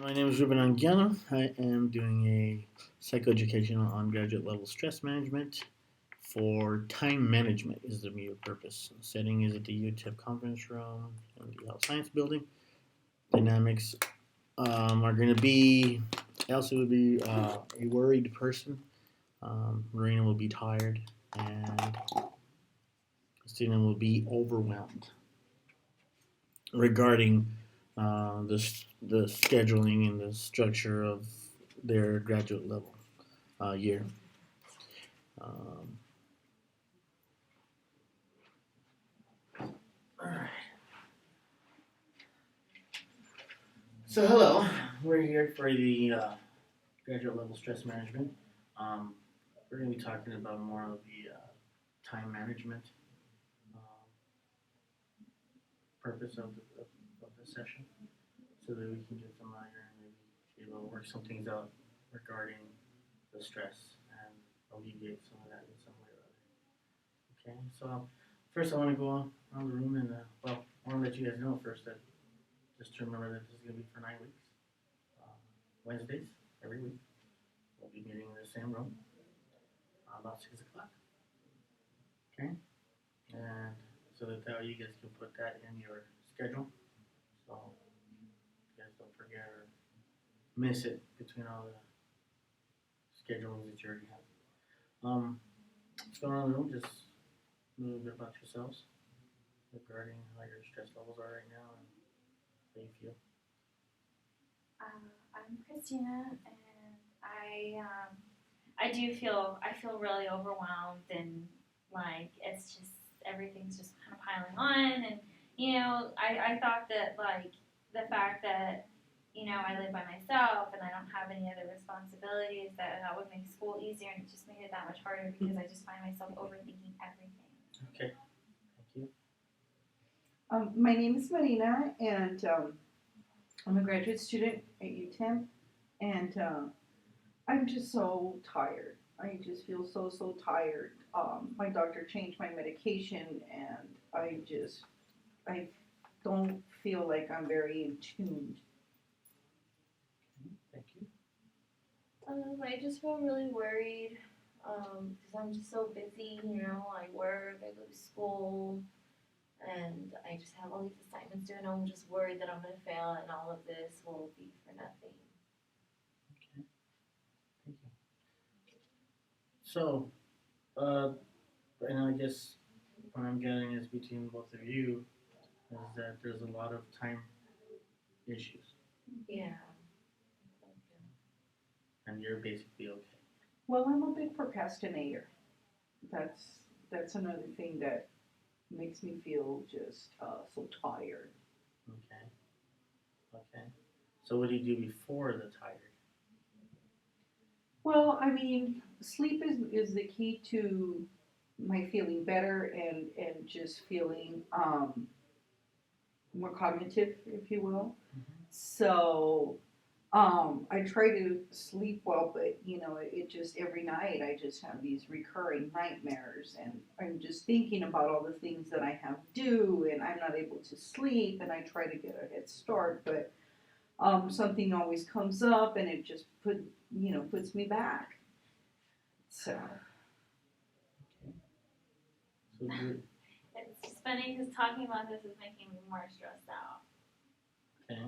My name is Ruben. I am doing a psychoeducational on graduate level stress management for time management is the immediate purpose. Setting is at the UTEP conference room in the health science building. Dynamics are going to be Elsie will be a worried person. Marina will be tired, and Christina will be overwhelmed regarding the scheduling and the structure of their graduate level year. Um, all right. So hello, we're here for the graduate level stress management. Um, we're going to be talking about more of the time management um, purpose of the session, so that we can get familiar and maybe be able to work some things out regarding the stress and alleviate some of that in some way or other. Okay, so first I want to go on the room and I want to let you guys know first that just to remember that this is going to be for 9 weeks. Wednesdays every week. We'll be meeting in the same room about 6 o'clock. Okay, and so that you guys can put that in your schedule, so you guys don't forget or miss it between all the schedulings that you already have. Let's go around the room. Just a little bit about yourselves regarding how your stress levels are right now and how you feel. I'm Christina, and I feel really overwhelmed, and like it's just everything's just kind of piling on. And I thought that like the fact that I live by myself and I don't have any other responsibilities, that would make school easier, and it just made it that much harder because I just find myself overthinking everything. Okay, thank you. My name is Marina, and I'm a graduate student at UTEP, and I'm just so tired. I just feel so tired. My doctor changed my medication, and I don't feel like I'm very in tune. Thank you. I just feel really worried because I'm just so busy. I work, I go to school, and I just have all these assignments due, and I'm just worried that I'm going to fail, and all of this will be for nothing. Okay, thank you. So, and I guess what I'm getting is between both of you is that there's a lot of time issues, Yeah. and you're basically okay. Well, I'm a big procrastinator. That's that's another thing that makes me feel just so tired. Okay, okay. So what do you do before the tired? Well, I mean, sleep is the key to my feeling better and just feeling more cognitive, if you will. So I try to sleep well, but it just every night I just have these recurring nightmares, and I'm just thinking about all the things that I have due, and I'm not able to sleep, and I try to get a head start, but something always comes up, and it just puts me back. So Okay. So good. It's just funny because talking about this is making me more stressed out. Okay.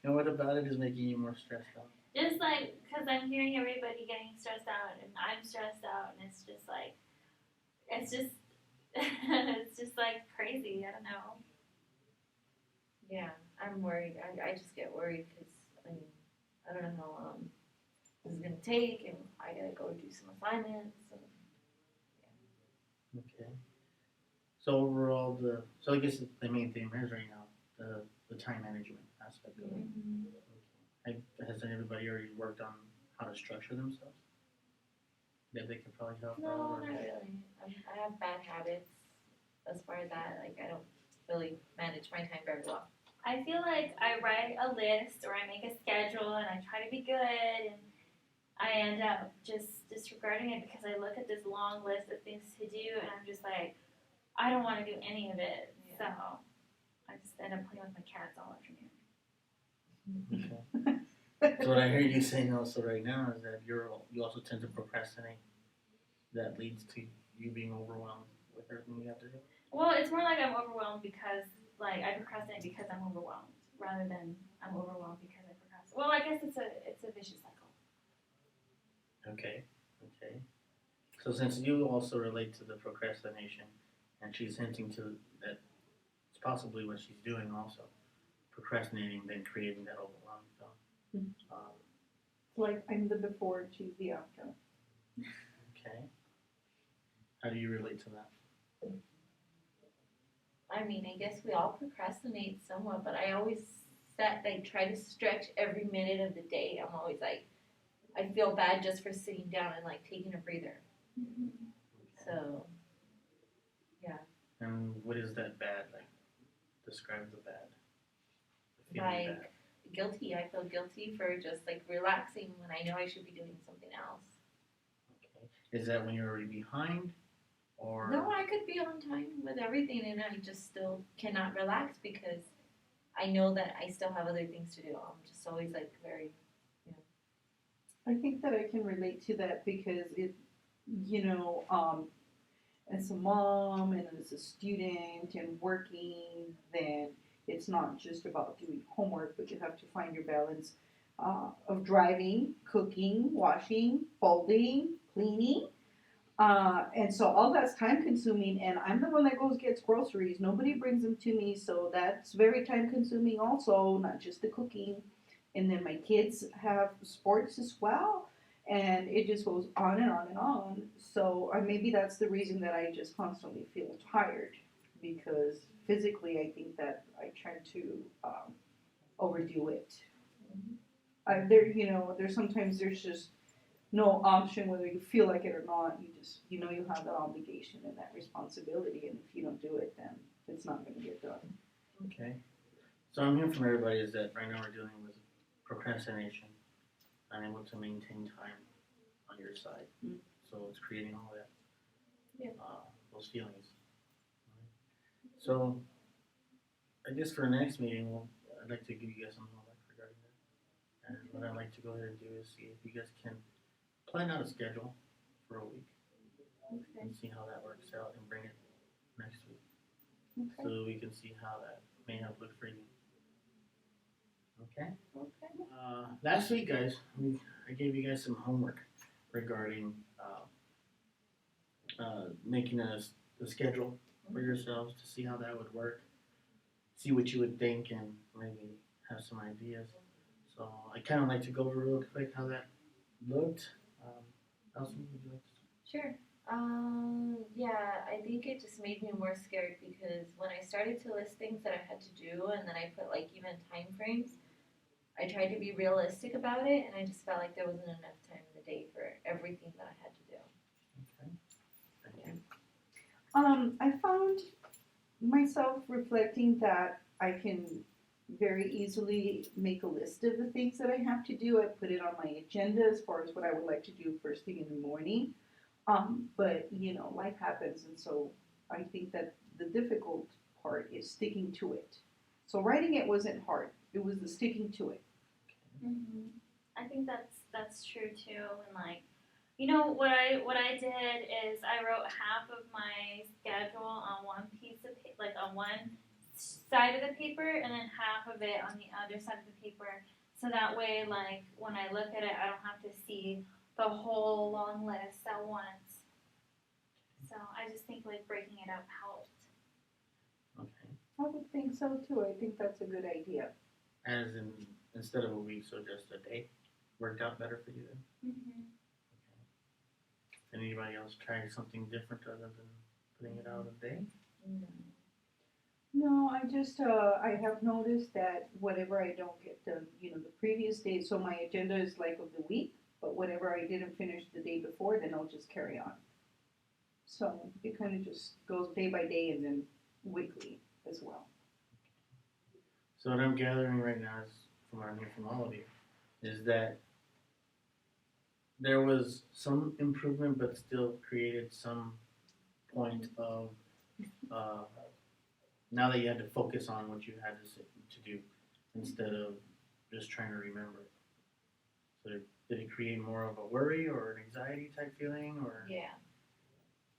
And what about it is making you more stressed out? Just like because I'm hearing everybody getting stressed out, and I'm stressed out, and it's just it's just like crazy. I don't know. Yeah, I'm worried. I just get worried because, I don't know how long this is going to take, and I got to go do some assignments. And, Okay. So overall, so I guess the main theme is right now the time management aspect of it. mm-hmm. Okay. Has everybody already worked on how to structure themselves? That they can probably help No, out. not really. I have bad habits as far as that. Like, I don't really manage my time very well. I feel like I write a list or I make a schedule and I try to be good, and I end up just disregarding it because I look at this long list of things to do and I'm just like, I don't want to do any of it. Yeah. So I just end up playing with my cats all afternoon. Okay. So what I hear you saying also right now is that you also tend to procrastinate. That leads to you being overwhelmed with everything you have to do. Well, it's more like I'm overwhelmed because like I procrastinate because I'm overwhelmed rather than I'm overwhelmed because I procrastinate. Well, I guess it's a vicious cycle. Okay. Okay. So since you also relate to the procrastination, and she's hinting to that it's possibly what she's doing also, procrastinating, then creating that overwhelm. So, um, Like I'm the before and she's the after. okay. How do you relate to that? I mean, I guess we all procrastinate somewhat, but I always try to stretch every minute of the day. I'm always like, I feel bad just for sitting down and like taking a breather. Mm-hmm. So, And what is that bad? Like, describe the bad. The feeling like, bad. guilty. I feel guilty for just like relaxing when I know I should be doing something else. Okay. Is that when you're already behind, or No, I could be on time with everything and I just still cannot relax because I know that I still have other things to do. I'm just always like very, I think that I can relate to that because as a mom and as a student and working, then it's not just about doing homework, but you have to find your balance of driving, cooking, washing, folding, cleaning. And so all that's time consuming, and I'm the one that goes gets groceries. Nobody brings them to me, so that's very time consuming also, not just the cooking. And then my kids have sports as well, and it just goes on and on and on. So maybe that's the reason that I just constantly feel tired because physically I think that I try to overdo it. There's sometimes there's just no option whether you feel like it or not. You have that obligation and that responsibility, and if you don't do it, then it's not going to get done. okay. So I'm hearing from everybody is that right now we're dealing with procrastination, unable to maintain time on your side. Mm. So it's creating all that, Yeah. those feelings. So I guess for our next meeting, I'd like to give you guys some homework regarding that. And what I'd like to go ahead and do is see if you guys can plan out a schedule for a week Okay. and see how that works out and bring it next week Okay. so we can see how that may have looked for you. Okay? Last week, guys, I gave you guys some homework regarding making a schedule for yourselves to see how that would work, see what you would think, and maybe have some ideas. So I kind of like to go over real quick how that looked. Elsie, would you like to? Sure. Yeah, I think it just made me more scared because when I started to list things that I had to do and then I put like even time frames, I tried to be realistic about it and I just felt like there wasn't enough time in the day for everything that I had to do. Okay. Thank you. I found myself reflecting that I can very easily make a list of the things that I have to do. I put it on my agenda as far as what I would like to do first thing in the morning. But life happens, and so I think that the difficult part is sticking to it. So writing it wasn't hard; it was the sticking to it. Mm-hmm. I think that's true too, and like, what I did is I wrote half of my schedule on one piece of like on one side of the paper, and then half of it on the other side of the paper. So that way, like when I look at it, I don't have to see the whole long list at once. So I just think like breaking it up helped. Okay. I would think so too. I think that's a good idea. As in, instead of a week, so just a day worked out better for you then? Mm-hmm. Anybody else trying something different other than putting it out a day? No, I have noticed that whatever I don't get done, the previous day. So my agenda is like of the week, but whatever I didn't finish the day before, then I'll just carry on. So it kind of just goes day by day and then weekly as well. So what I'm gathering right now is, from what I'm hearing from all of you, is that there was some improvement, but still created some point of now that you had to focus on what you had to do instead of just trying to remember it. So did it create more of a worry or an anxiety type feeling, or? Yeah.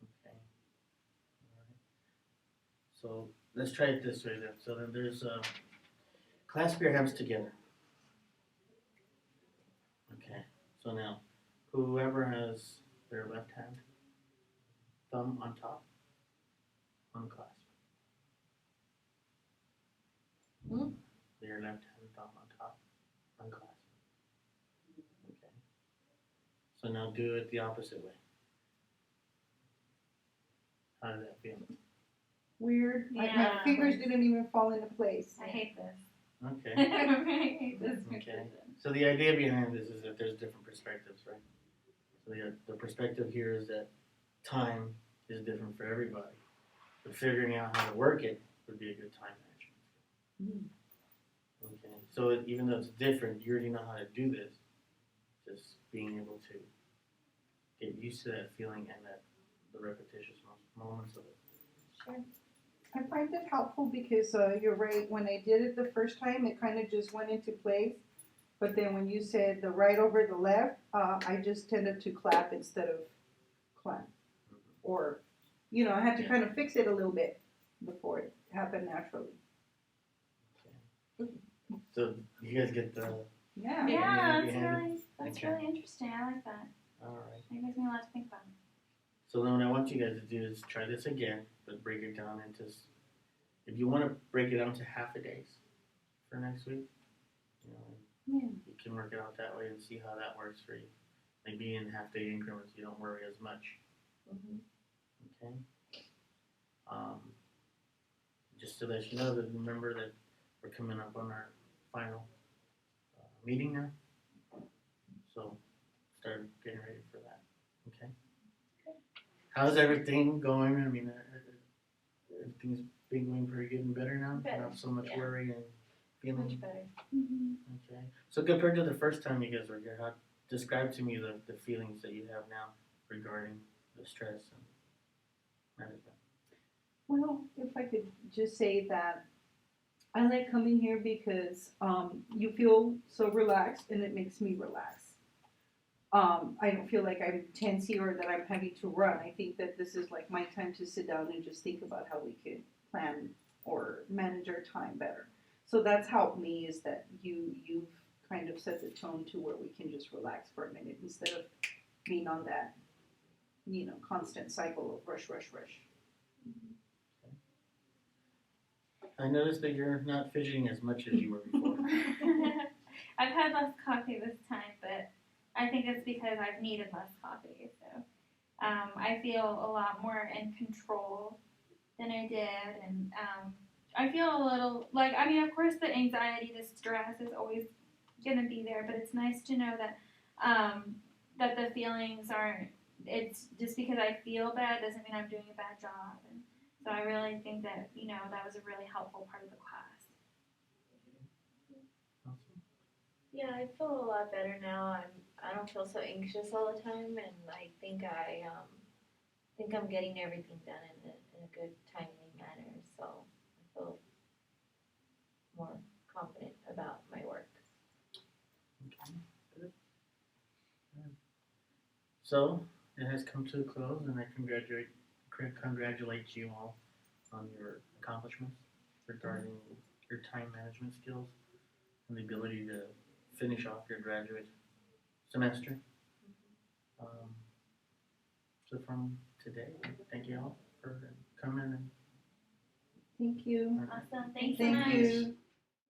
Okay. Alright. So let's try it this way then. So then there's clasp your hands together. Okay. So now, whoever has their left hand, thumb on top, unclasp. Your left hand, thumb on top, unclasp. Okay. So now do it the opposite way. How did that feel? Weird. My Yeah. fingers didn't even fall into place. I hate this. Okay. I hate this Okay. decision. So the idea behind this is that there's different perspectives, right? So the perspective here is that time is different for everybody, but figuring out how to work it would be a good time management. Okay. So even though it's different, you already know how to do this. Just being able to get used to that feeling and the repetitious moments of it. Sure. I find it helpful because you're right. When I did it the first time, it kind of just went into place. But then when you said the right over the left, I just tended to clap instead of climb. Or, I had to kind of fix it a little bit before it happened naturally. Okay. So you guys get the Yeah. Yeah, behind that's Okay. really interesting. I like that. all right. It gives me a lot to think about. So then what I want you guys to do is try this again, but break it down into, if you want to break it down to half a days for next week, Yeah. you can work it out that way and see how that works for you. Maybe in half day increments, you don't worry as much. Okay. Just to let you know that remember that we're coming up on our final meeting now, so start getting ready for that. Okay. How's everything going? I mean, everything's been going pretty good and better now. Better, Not so much yeah. worry and feeling. Much better. Okay. So compared to the first time you guys were here, describe to me the feelings that you have now regarding the stress and management. Well, if I could just say that I like coming here because you feel so relaxed and it makes me relax. I don't feel like I'm tensy or that I'm having to run. I think that this is like my time to sit down and just think about how we could plan or manage our time better. So that's helped me is that you've kind of set the tone to where we can just relax for a minute instead of being on that, constant cycle of rush, rush, rush. I noticed that you're not fidgeting as much as you were before. I've had less coffee this time, but I think it's because I've needed less coffee. So I feel a lot more in control than I did, and I feel a little like, of course, the anxiety, the stress is always gonna be there, but it's nice to know that that the feelings aren't. It's just because I feel bad doesn't mean I'm doing a bad job, and so I really think that that was a really helpful part of the class. Awesome. Yeah, I feel a lot better now. I don't feel so anxious all the time, and I think I'm getting everything done in a good timely manner. So I feel more confident about my work. Okay. Good. Good. So it has come to a close, and I congratulate you all on your accomplishments regarding your time management skills and the ability to finish off your graduate semester. So from today, thank you all for coming. Thank you. Awesome. Thanks so Thank much. you.